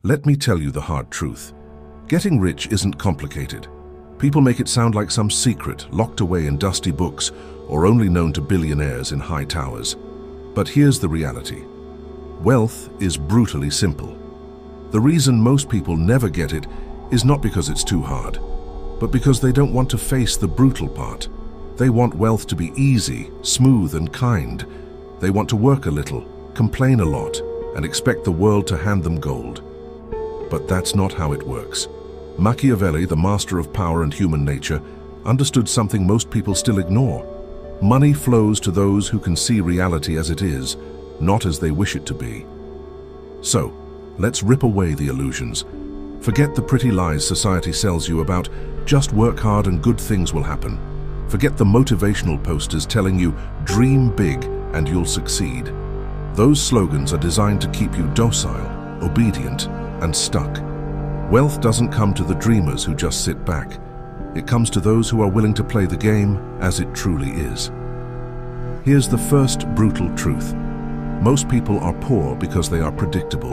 Let me tell you the hard truth. Getting rich isn't complicated. People make it sound like some secret locked away in dusty books or only known to billionaires in high towers. But here's the reality. Wealth is brutally simple. The reason most people never get it is not because it's too hard, but because they don't want to face the brutal part. They want wealth to be easy, smooth, and kind. They want to work a little, complain a lot, and expect the world to hand them gold. But that's not how it works. Machiavelli, the master of power and human nature, understood something most people still ignore. Money flows to those who can see reality as it is, not as they wish it to be. So, let's rip away the illusions. Forget the pretty lies society sells you about just work hard and good things will happen. Forget the motivational posters telling you dream big and you'll succeed. Those slogans are designed to keep you docile, obedient, and stuck. Wealth doesn't come to the dreamers who just sit back. It comes to those who are willing to play the game as it truly is. Here's the first brutal truth. Most people are poor because they are predictable.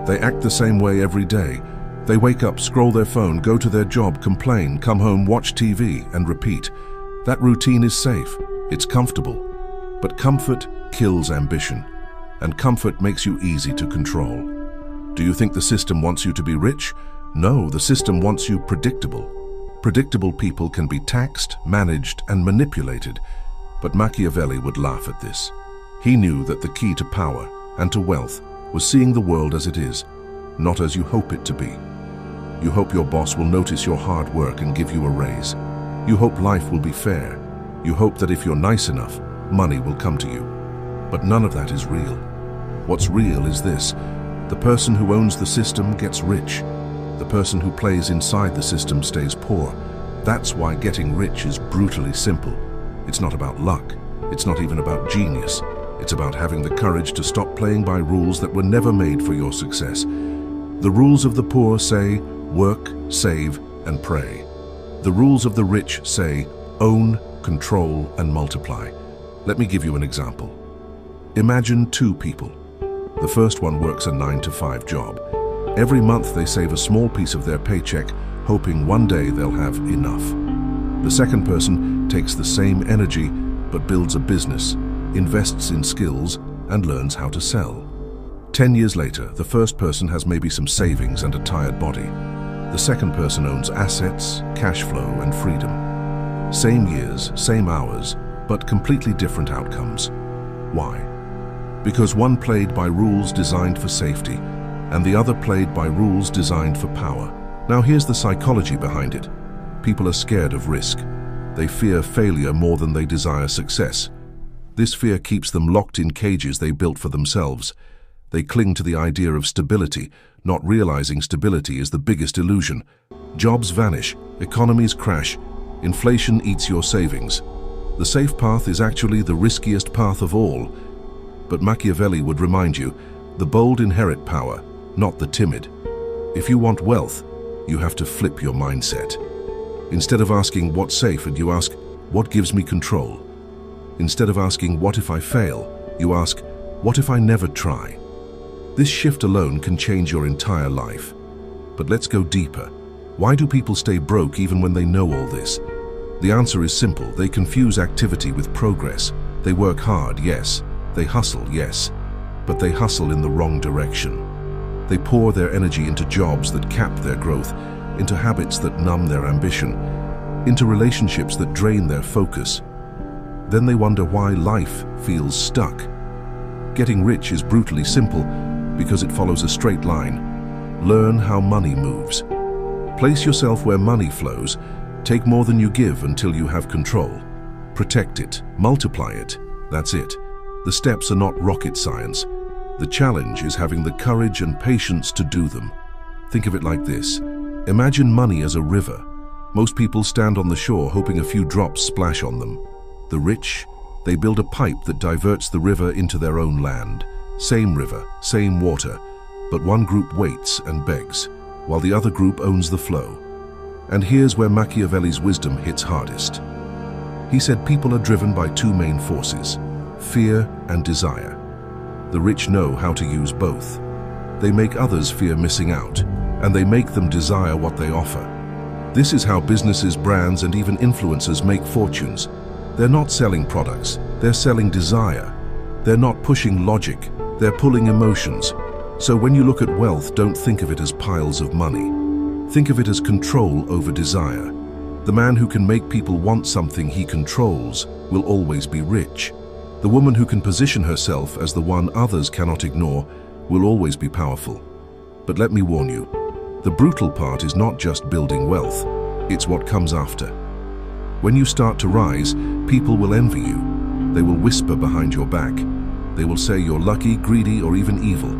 They act the same way every day. They wake up, scroll their phone, go to their job, complain, come home, watch TV, and repeat. That routine is safe. It's comfortable. But comfort kills ambition, and comfort makes you easy to control. Do you think the system wants you to be rich? No, the system wants you predictable. Predictable people can be taxed, managed, and manipulated. But Machiavelli would laugh at this. He knew that the key to power and to wealth was seeing the world as it is, not as you hope it to be. You hope your boss will notice your hard work and give you a raise. You hope life will be fair. You hope that if you're nice enough, money will come to you. But none of that is real. What's real is this. The person who owns the system gets rich. The person who plays inside the system stays poor. That's why getting rich is brutally simple. It's not about luck. It's not even about genius. It's about having the courage to stop playing by rules that were never made for your success. The rules of the poor say, work, save, and pray. The rules of the rich say, own, control, and multiply. Let me give you an example. Imagine two people. The first one works a 9-to-5 job. Every month they save a small piece of their paycheck, hoping one day they'll have enough. The second person takes the same energy, but builds a business, invests in skills, and learns how to sell. 10 years later, the first person has maybe some savings and a tired body. The second person owns assets, cash flow, and freedom. Same years, same hours, but completely different outcomes. Why? Because one played by rules designed for safety, and the other played by rules designed for power. Now here's the psychology behind it. People are scared of risk. They fear failure more than they desire success. This fear keeps them locked in cages they built for themselves. They cling to the idea of stability, not realizing stability is the biggest illusion. Jobs vanish, economies crash, inflation eats your savings. The safe path is actually the riskiest path of all. But Machiavelli would remind you, the bold inherit power, not the timid. If you want wealth, you have to flip your mindset. Instead of asking what's safe, and you ask, what gives me control? Instead of asking what if I fail, you ask, what if I never try? This shift alone can change your entire life. But let's go deeper. Why do people stay broke even when they know all this? The answer is simple. They confuse activity with progress. They work hard, yes. They hustle, yes. But they hustle in the wrong direction. They pour their energy into jobs that cap their growth, into habits that numb their ambition, into relationships that drain their focus. Then they wonder why life feels stuck. Getting rich is brutally simple because it follows a straight line. Learn how money moves. Place yourself where money flows. Take more than you give until you have control. Protect it, multiply it. That's it. The steps are not rocket science. The challenge is having the courage and patience to do them. Think of it like this. Imagine money as a river. Most people stand on the shore hoping a few drops splash on them. The rich, they build a pipe that diverts the river into their own land. Same river, same water, but one group waits and begs, while the other group owns the flow. And here's where Machiavelli's wisdom hits hardest. He said people are driven by two main forces, fear and desire. The rich know how to use both. they make others fear missing out, and they make them desire what they offer. This is how businesses, brands, and even influencers make fortunes. They're not selling products, they're selling desire. They're not pushing logic, they're pulling emotions. So when you look at wealth, don't think of it as piles of money. Think of it as control over desire. The man who can make people want something he controls will always be rich. The woman who can position herself as the one others cannot ignore will always be powerful. But let me warn you, the brutal part is not just building wealth, it's what comes after. When you start to rise, people will envy you. They will whisper behind your back. They will say you're lucky, greedy, or even evil.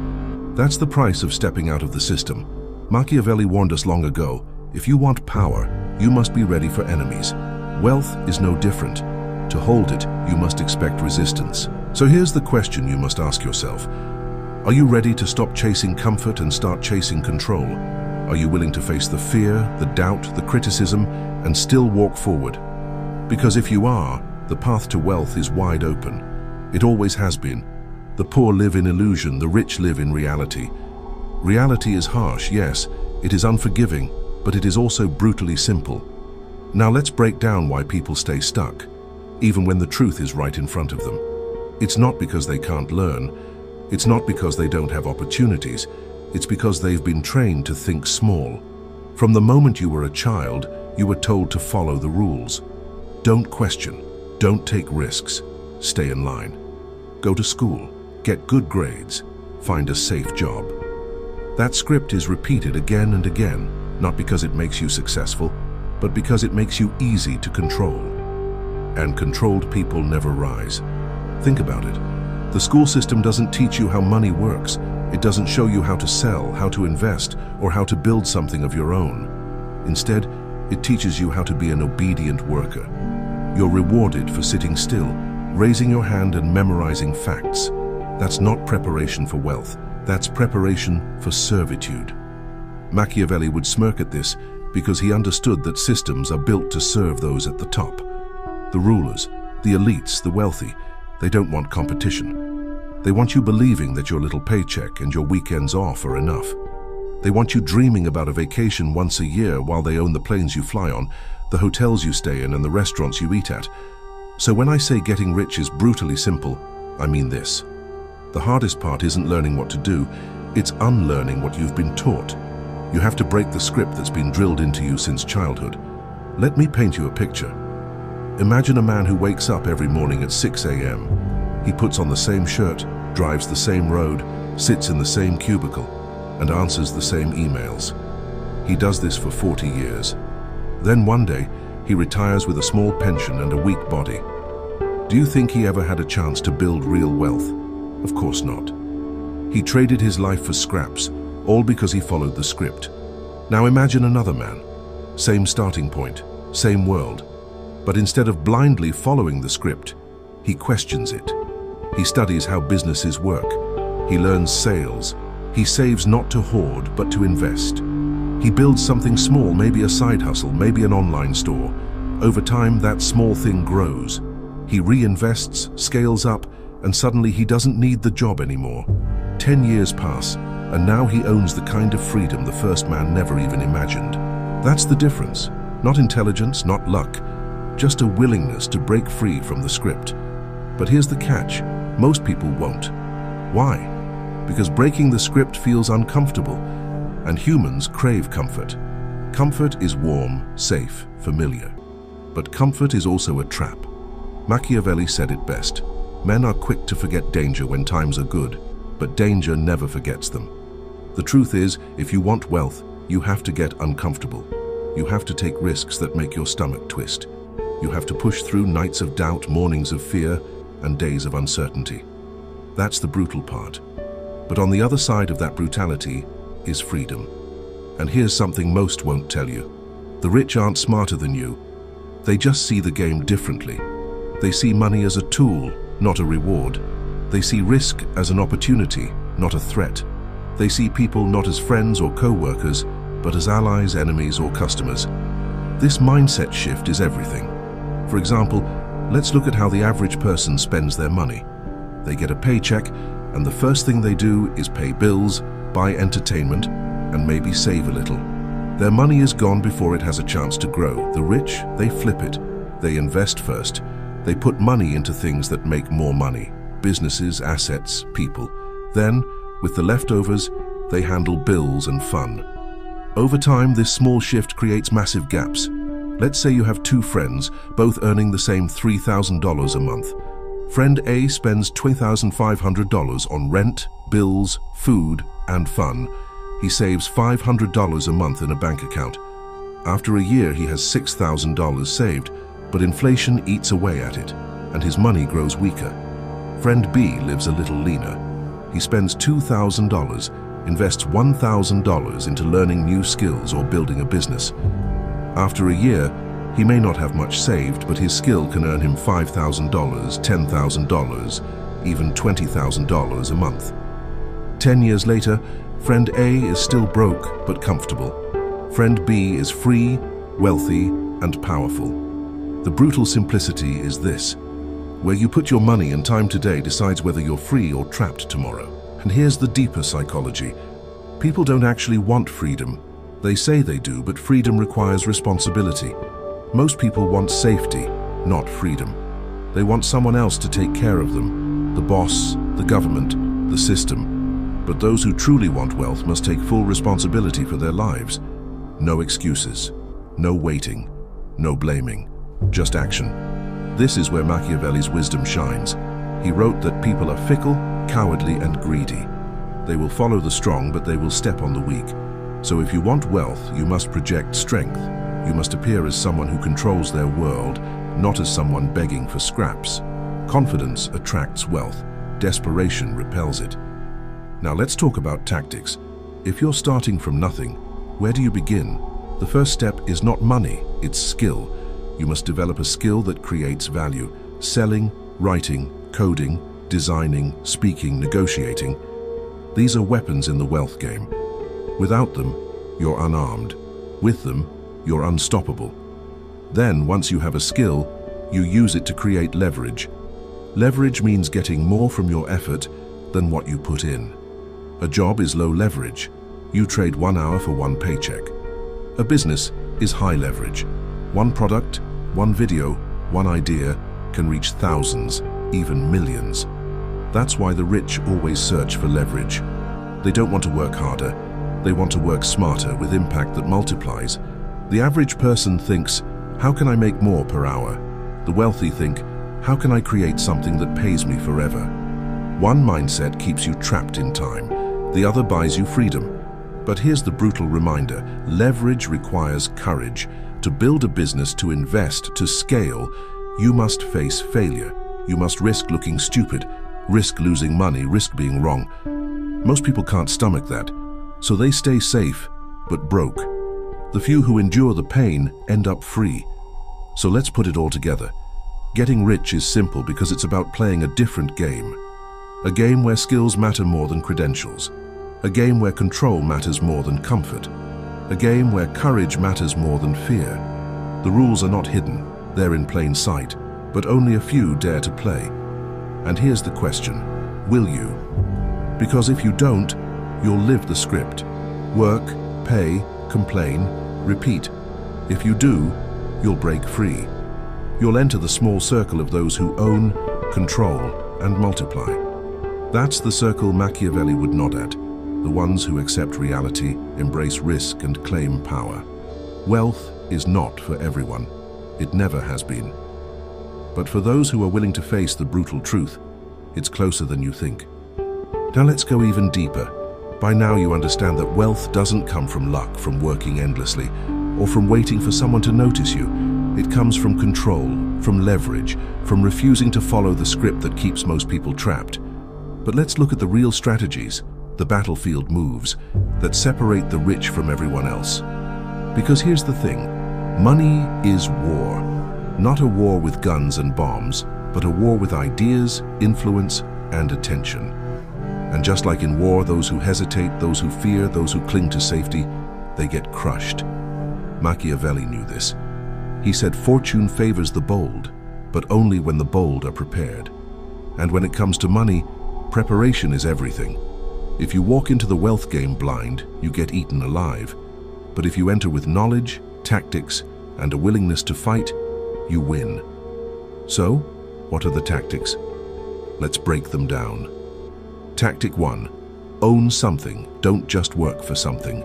That's the price of stepping out of the system. Machiavelli warned us long ago, if you want power, you must be ready for enemies. Wealth is no different. To hold it, you must expect resistance. So here's the question you must ask yourself. Are you ready to stop chasing comfort and start chasing control? Are you willing to face the fear, the doubt, the criticism, and still walk forward? Because if you are, the path to wealth is wide open. It always has been. The poor live in illusion, the rich live in reality. Reality is harsh, yes, it is unforgiving, but it is also brutally simple. Now let's break down why people stay stuck, even when the truth is right in front of them. It's not because they can't learn. It's not because they don't have opportunities. It's because they've been trained to think small. From the moment you were a child, you were told to follow the rules. Don't question. Don't take risks. Stay in line. Go to school. Get good grades. Find a safe job. That script is repeated again and again, not because it makes you successful, but because it makes you easy to control. And controlled people never rise. Think about it. The school system doesn't teach you how money works. It doesn't show you how to sell, how to invest, or how to build something of your own. Instead, it teaches you how to be an obedient worker. You're rewarded for sitting still, raising your hand and memorizing facts. That's not preparation for wealth. That's preparation for servitude. Machiavelli would smirk at this because he understood that systems are built to serve those at the top. The rulers, the elites, the wealthy, they don't want competition. They want you believing that your little paycheck and your weekends off are enough. They want you dreaming about a vacation once a year while they own the planes you fly on, the hotels you stay in, and the restaurants you eat at. So when I say getting rich is brutally simple, I mean this. The hardest part isn't learning what to do, it's unlearning what you've been taught. You have to break the script that's been drilled into you since childhood. Let me paint you a picture. Imagine a man who wakes up every morning at 6 a.m. He puts on the same shirt, drives the same road, sits in the same cubicle, and answers the same emails. He does this for 40 years. Then one day, he retires with a small pension and a weak body. Do you think he ever had a chance to build real wealth? Of course not. He traded his life for scraps, all because he followed the script. Now imagine another man. Same starting point, same world. But instead of blindly following the script, he questions it. He studies how businesses work. He learns sales. He saves not to hoard, but to invest. He builds something small, maybe a side hustle, maybe an online store. Over time, that small thing grows. He reinvests, scales up, and suddenly he doesn't need the job anymore. 10 years pass, and now he owns the kind of freedom the first man never even imagined. That's the difference. Not intelligence, not luck, just a willingness to break free from the script. But here's the catch. Most people won't. Why? Because breaking the script feels uncomfortable, and humans crave comfort. Comfort is warm, safe, familiar. But comfort is also a trap. Machiavelli said it best. Men are quick to forget danger when times are good, but danger never forgets them. The truth is, if you want wealth, you have to get uncomfortable. You have to take risks that make your stomach twist. You have to push through nights of doubt, mornings of fear, and days of uncertainty. That's the brutal part. But on the other side of that brutality is freedom. And here's something most won't tell you. The rich aren't smarter than you. They just see the game differently. They see money as a tool, not a reward. They see risk as an opportunity, not a threat. They see people not as friends or co-workers, but as allies, enemies, or customers. This mindset shift is everything. For example, let's look at how the average person spends their money. They get a paycheck, and the first thing they do is pay bills, buy entertainment, and maybe save a little. Their money is gone before it has a chance to grow. The rich, they flip it. They invest first. They put money into things that make more money. Businesses, assets, people. Then, with the leftovers, they handle bills and fun. Over time, this small shift creates massive gaps. Let's say you have two friends, both earning the same $3,000 a month. Friend A spends $2,500 on rent, bills, food, and fun. He saves $500 a month in a bank account. After a year, he has $6,000 saved, but inflation eats away at it, and his money grows weaker. Friend B lives a little leaner. He spends $2,000, invests $1,000 into learning new skills or building a business. After a year, he may not have much saved, but his skill can earn him $5,000, $10,000, even $20,000 a month. 10 years later, Friend A is still broke but comfortable. Friend B is free, wealthy, and powerful. The brutal simplicity is this: where you put your money and time today decides whether you're free or trapped tomorrow. And here's the deeper psychology. People don't actually want freedom. They say they do, but freedom requires responsibility. Most people want safety, not freedom. They want someone else to take care of them, the boss, the government, the system. But those who truly want wealth must take full responsibility for their lives. No excuses, no waiting, no blaming, just action. This is where Machiavelli's wisdom shines. He wrote that people are fickle, cowardly, and greedy. They will follow the strong, but they will step on the weak. So if you want wealth, you must project strength. You must appear as someone who controls their world, not as someone begging for scraps. Confidence attracts wealth. Desperation repels it. Now let's talk about tactics. If you're starting from nothing, where do you begin? The first step is not money, it's skill. You must develop a skill that creates value. Selling, writing, coding, designing, speaking, negotiating. These are weapons in the wealth game. Without them, you're unarmed. With them, you're unstoppable. Then, once you have a skill, you use it to create leverage. Leverage means getting more from your effort than what you put in. A job is low leverage. You trade 1 hour for 1 paycheck. A business is high leverage. One product, one video, one idea can reach thousands, even millions. That's why the rich always search for leverage. They don't want to work harder. They want to work smarter with impact that multiplies. The average person thinks, how can I make more per hour? The wealthy think, how can I create something that pays me forever? One mindset keeps you trapped in time. The other buys you freedom. But here's the brutal reminder. Leverage requires courage. To build a business, to invest, to scale, you must face failure. You must risk looking stupid, risk losing money, risk being wrong. Most people can't stomach that, so they stay safe, but broke. The few who endure the pain end up free. So let's put it all together. Getting rich is simple because it's about playing a different game. A game where skills matter more than credentials. A game where control matters more than comfort. A game where courage matters more than fear. The rules are not hidden, they're in plain sight, but only a few dare to play. And here's the question, will you? Because if you don't, you'll live the script. Work, pay, complain, repeat. If you do, you'll break free. You'll enter the small circle of those who own, control, and multiply. That's the circle Machiavelli would nod at. The ones who accept reality, embrace risk, and claim power. Wealth is not for everyone. It never has been. But for those who are willing to face the brutal truth, it's closer than you think. Now let's go even deeper. By now you understand that wealth doesn't come from luck, from working endlessly, or from waiting for someone to notice you. It comes from control, from leverage, from refusing to follow the script that keeps most people trapped. But let's look at the real strategies, the battlefield moves, that separate the rich from everyone else. Because here's the thing, money is war. Not a war with guns and bombs, but a war with ideas, influence, and attention. And just like in war, those who hesitate, those who fear, those who cling to safety, they get crushed. Machiavelli knew this. He said fortune favors the bold, but only when the bold are prepared. And when it comes to money, preparation is everything. If you walk into the wealth game blind, you get eaten alive. But if you enter with knowledge, tactics, and a willingness to fight, you win. So, what are the tactics? Let's break them down. Tactic 1. Own something, don't just work for something.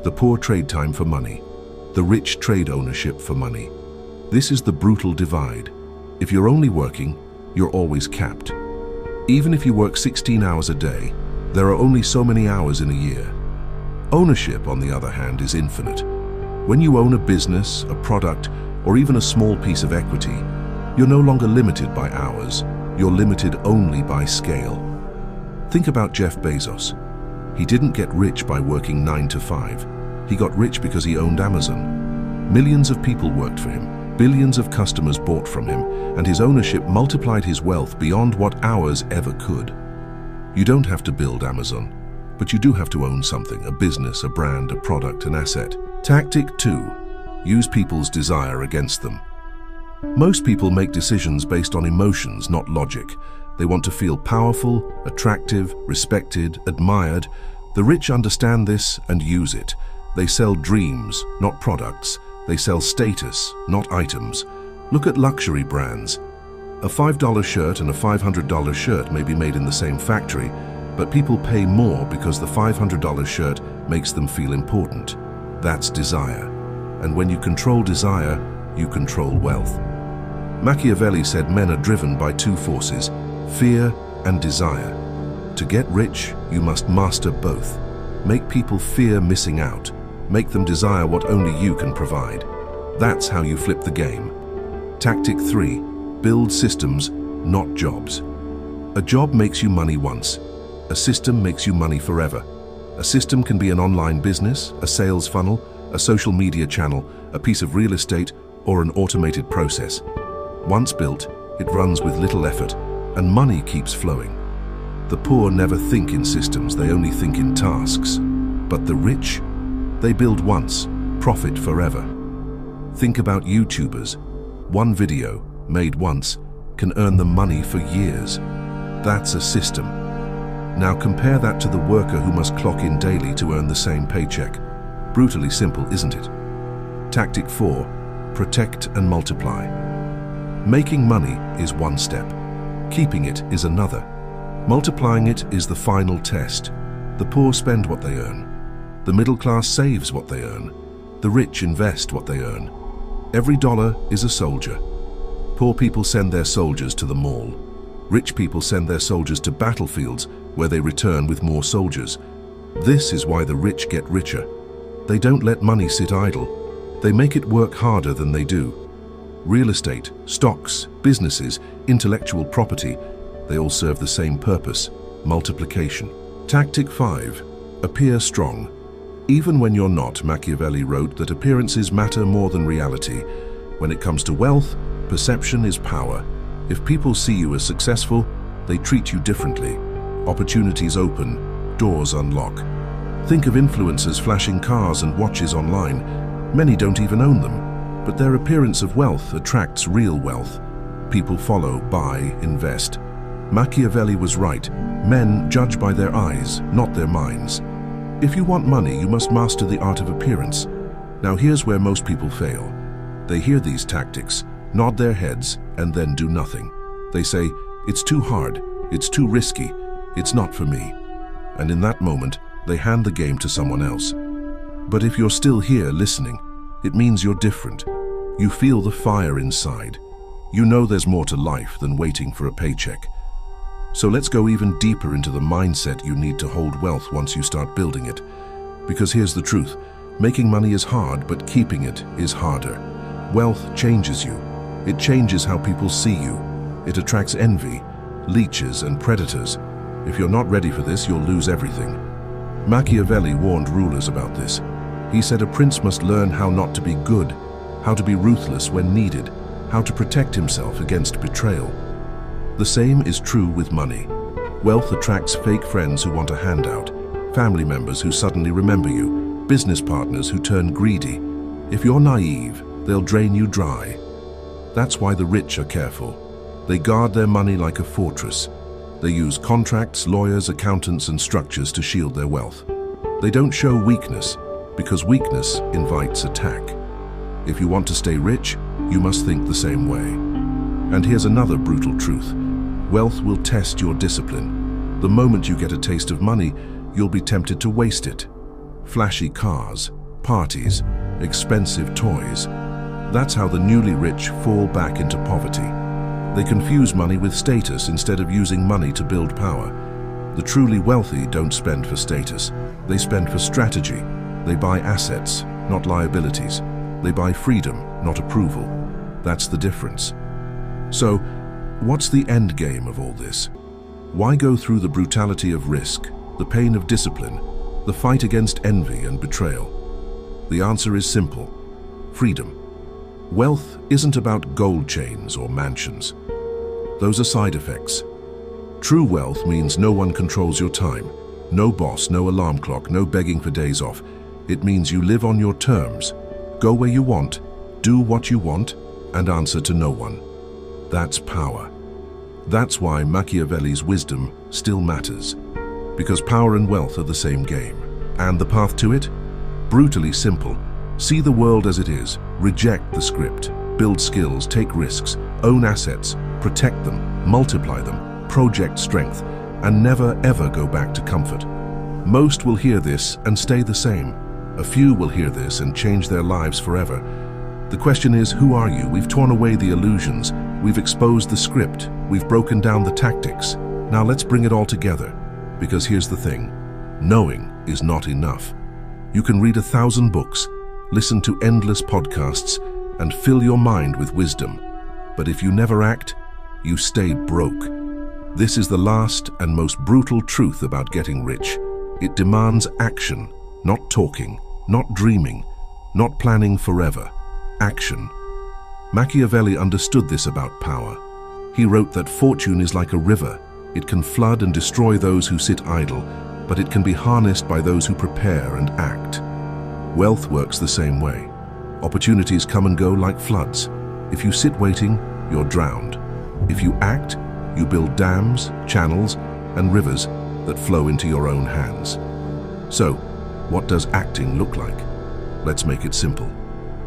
The poor trade time for money. The rich trade ownership for money. This is the brutal divide. If you're only working, you're always capped. Even if you work 16 hours a day, there are only so many hours in a year. Ownership, on the other hand, is infinite. When you own a business, a product, or even a small piece of equity, you're no longer limited by hours. You're limited only by scale. Think about Jeff Bezos. He didn't get rich by working 9 to 5. He got rich because he owned Amazon. Millions of people worked for him. Billions of customers bought from him, and his ownership multiplied his wealth beyond what hours ever could. You don't have to build Amazon, but you do have to own something, a business, a brand, a product, an asset. Tactic 2. Use people's desire against them. Most people make decisions based on emotions, not logic. They want to feel powerful, attractive, respected, admired. The rich understand this and use it. They sell dreams, not products. They sell status, not items. Look at luxury brands. A $5 shirt and a $500 shirt may be made in the same factory, but people pay more because the $500 shirt makes them feel important. That's desire. And when you control desire, you control wealth. Machiavelli said men are driven by two forces, fear and desire. To get rich, you must master both. Make people fear missing out. Make them desire what only you can provide. That's how you flip the game. Tactic 3. Build systems, not jobs. A job makes you money once. A system makes you money forever. A system can be an online business, a sales funnel, a social media channel, a piece of real estate, or an automated process. Once built, it runs with little effort, and money keeps flowing. The poor never think in systems, they only think in tasks. But the rich? They build once, profit forever. Think about YouTubers. One video, made once, can earn them money for years. That's a system. Now compare that to the worker who must clock in daily to earn the same paycheck. Brutally simple, isn't it? Tactic 4. Protect and multiply. Making money is one step. Keeping it is another. Multiplying it is the final test. The poor spend what they earn. The middle class saves what they earn. The rich invest what they earn. Every dollar is a soldier. Poor people send their soldiers to the mall. Rich people send their soldiers to battlefields where they return with more soldiers. This is why the rich get richer. They don't let money sit idle. They make it work harder than they do. Real estate, stocks, businesses, intellectual property, they all serve the same purpose, multiplication. Tactic 5. Appear strong. Even when you're not, Machiavelli wrote that appearances matter more than reality. When it comes to wealth, perception is power. If people see you as successful, they treat you differently. Opportunities open, doors unlock. Think of influencers flashing cars and watches online. Many don't even own them, but their appearance of wealth attracts real wealth. People follow, buy, invest. Machiavelli was right. Men judge by their eyes, not their minds. If you want money, you must master the art of appearance. Now here's where most people fail. They hear these tactics, nod their heads, and then do nothing. They say, "It's too hard, it's too risky, it's not for me." And in that moment, they hand the game to someone else. But if you're still here listening, it means you're different. You feel the fire inside. You know there's more to life than waiting for a paycheck. So let's go even deeper into the mindset you need to hold wealth once you start building it. Because here's the truth. Making money is hard, but keeping it is harder. Wealth changes you. It changes how people see you. It attracts envy, leeches, and predators. If you're not ready for this, you'll lose everything. Machiavelli warned rulers about this. He said a prince must learn how not to be good, how to be ruthless when needed, how to protect himself against betrayal. The same is true with money. Wealth attracts fake friends who want a handout, family members who suddenly remember you, business partners who turn greedy. If you're naive, they'll drain you dry. That's why the rich are careful. They guard their money like a fortress. They use contracts, lawyers, accountants, and structures to shield their wealth. They don't show weakness, because weakness invites attack. If you want to stay rich, you must think the same way. And here's another brutal truth. Wealth will test your discipline. The moment you get a taste of money, you'll be tempted to waste it. Flashy cars, parties, expensive toys. That's how the newly rich fall back into poverty. They confuse money with status instead of using money to build power. The truly wealthy don't spend for status. They spend for strategy. They buy assets, not liabilities. They buy freedom, not approval. That's the difference. So, what's the end game of all this? Why go through the brutality of risk, the pain of discipline, the fight against envy and betrayal? The answer is simple: freedom. Wealth isn't about gold chains or mansions. Those are side effects. True wealth means no one controls your time. No boss, no alarm clock, no begging for days off. It means you live on your terms, go where you want, do what you want, and answer to no one. That's power. That's why Machiavelli's wisdom still matters. Because power and wealth are the same game. And the path to it? Brutally simple. See the world as it is. Reject the script. Build skills, take risks, own assets, protect them, multiply them, project strength, and never ever go back to comfort. Most will hear this and stay the same. A few will hear this and change their lives forever. The question is, who are you? We've torn away the illusions. We've exposed the script. We've broken down the tactics. Now let's bring it all together. Because here's the thing. Knowing is not enough. You can read 1,000 books, listen to endless podcasts, and fill your mind with wisdom. But if you never act, you stay broke. This is the last and most brutal truth about getting rich. It demands action, not talking, not dreaming, not planning forever. Action. Machiavelli understood this about power. He wrote that fortune is like a river. It can flood and destroy those who sit idle, but it can be harnessed by those who prepare and act. Wealth works the same way. Opportunities come and go like floods. If you sit waiting, you're drowned. If you act, you build dams, channels, and rivers that flow into your own hands. So, what does acting look like? Let's make it simple.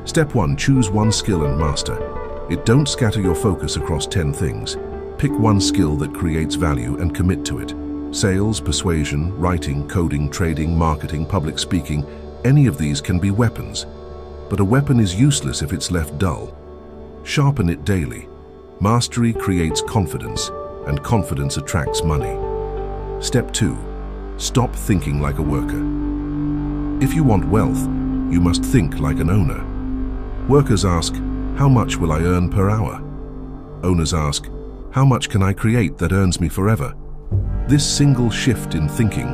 Step 1, choose one skill and master it. Don't scatter your focus across 10 things. Pick one skill that creates value and commit to it. Sales, persuasion, writing, coding, trading, marketing, public speaking, any of these can be weapons. But a weapon is useless if it's left dull. Sharpen it daily. Mastery creates confidence, and confidence attracts money. Step 2, stop thinking like a worker. If you want wealth, you must think like an owner. Workers ask, how much will I earn per hour? Owners ask, how much can I create that earns me forever? This single shift in thinking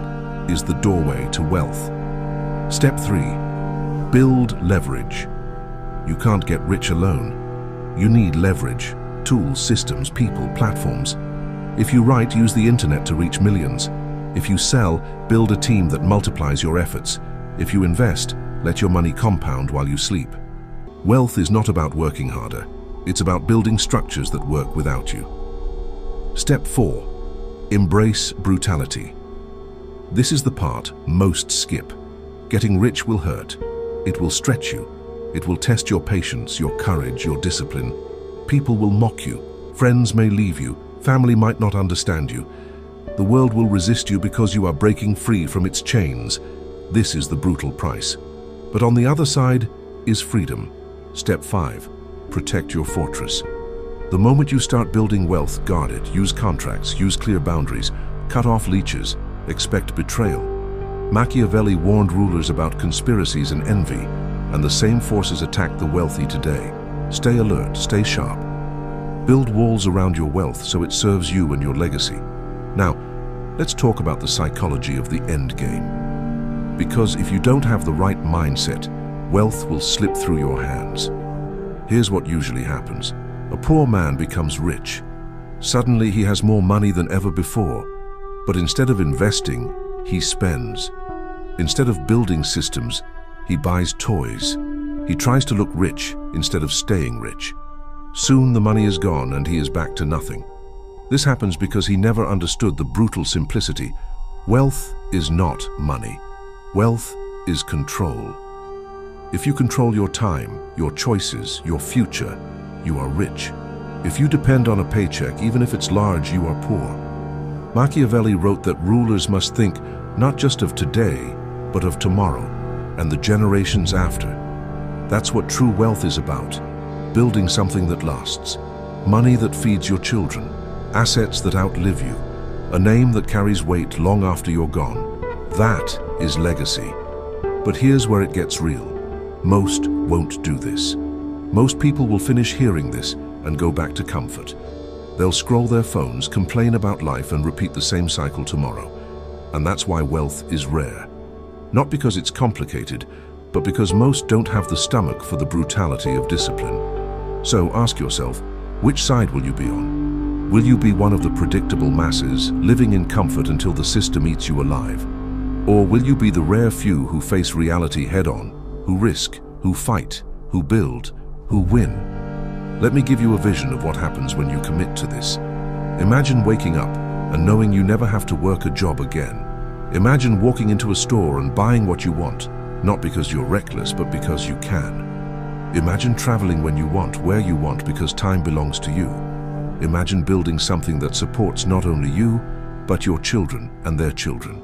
is the doorway to wealth. Step 3, build leverage. You can't get rich alone. You need leverage, tools, systems, people, platforms. If you write, use the internet to reach millions. If you sell, build a team that multiplies your efforts. If you invest, let your money compound while you sleep. Wealth is not about working harder. It's about building structures that work without you. Step 4, embrace brutality. This is the part most skip. Getting rich will hurt. It will stretch you. It will test your patience, your courage, your discipline. People will mock you. Friends may leave you. Family might not understand you. The world will resist you because you are breaking free from its chains. This is the brutal price. But on the other side is freedom. Step 5, protect your fortress. The moment you start building wealth, guard it. Use contracts, use clear boundaries, cut off leeches, expect betrayal. Machiavelli warned rulers about conspiracies and envy, and the same forces attack the wealthy today. Stay alert, stay sharp. Build walls around your wealth so it serves you and your legacy. Now, let's talk about the psychology of the end game. Because if you don't have the right mindset, wealth will slip through your hands. Here's what usually happens. A poor man becomes rich. Suddenly he has more money than ever before. But instead of investing, he spends. Instead of building systems, he buys toys. He tries to look rich instead of staying rich. Soon the money is gone and he is back to nothing. This happens because he never understood the brutal simplicity. Wealth is not money. Wealth is control. If you control your time, your choices, your future, you are rich. If you depend on a paycheck, even if it's large, you are poor. Machiavelli wrote that rulers must think not just of today, but of tomorrow and the generations after. That's what true wealth is about, building something that lasts, money that feeds your children, assets that outlive you, a name that carries weight long after you're gone. That is legacy. But here's where it gets real. Most won't do this. Most people will finish hearing this and go back to comfort. They'll scroll their phones, complain about life, and repeat the same cycle tomorrow. And that's why wealth is rare. Not because it's complicated, but because most don't have the stomach for the brutality of discipline. So ask yourself, which side will you be on? Will you be one of the predictable masses, living in comfort until the system eats you alive? Or will you be the rare few who face reality head-on, who risk, who fight, who build, who win? Let me give you a vision of what happens when you commit to this. Imagine waking up and knowing you never have to work a job again. Imagine walking into a store and buying what you want, not because you're reckless, but because you can. Imagine traveling when you want, where you want, because time belongs to you. Imagine building something that supports not only you, but your children and their children.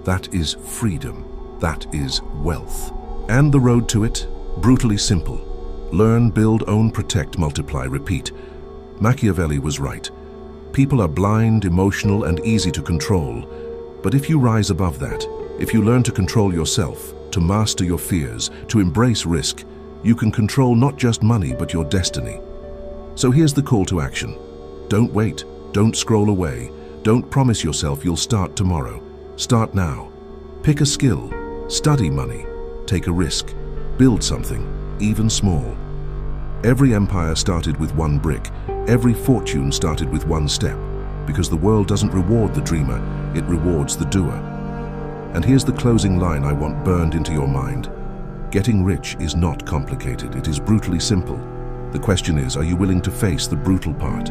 That is freedom. That is wealth. And the road to it? Brutally simple. Learn, build, own, protect, multiply, repeat. Machiavelli was right. People are blind, emotional, and easy to control. But if you rise above that, if you learn to control yourself, to master your fears, to embrace risk, you can control not just money, but your destiny. So here's the call to action. Don't wait. Don't scroll away. Don't promise yourself you'll start tomorrow. Start now. Pick a skill. Study money. Take a risk. Build something, even small. Every empire started with one brick. Every fortune started with one step. Because the world doesn't reward the dreamer, it rewards the doer. And here's the closing line I want burned into your mind. Getting rich is not complicated, it is brutally simple. The question is, are you willing to face the brutal part?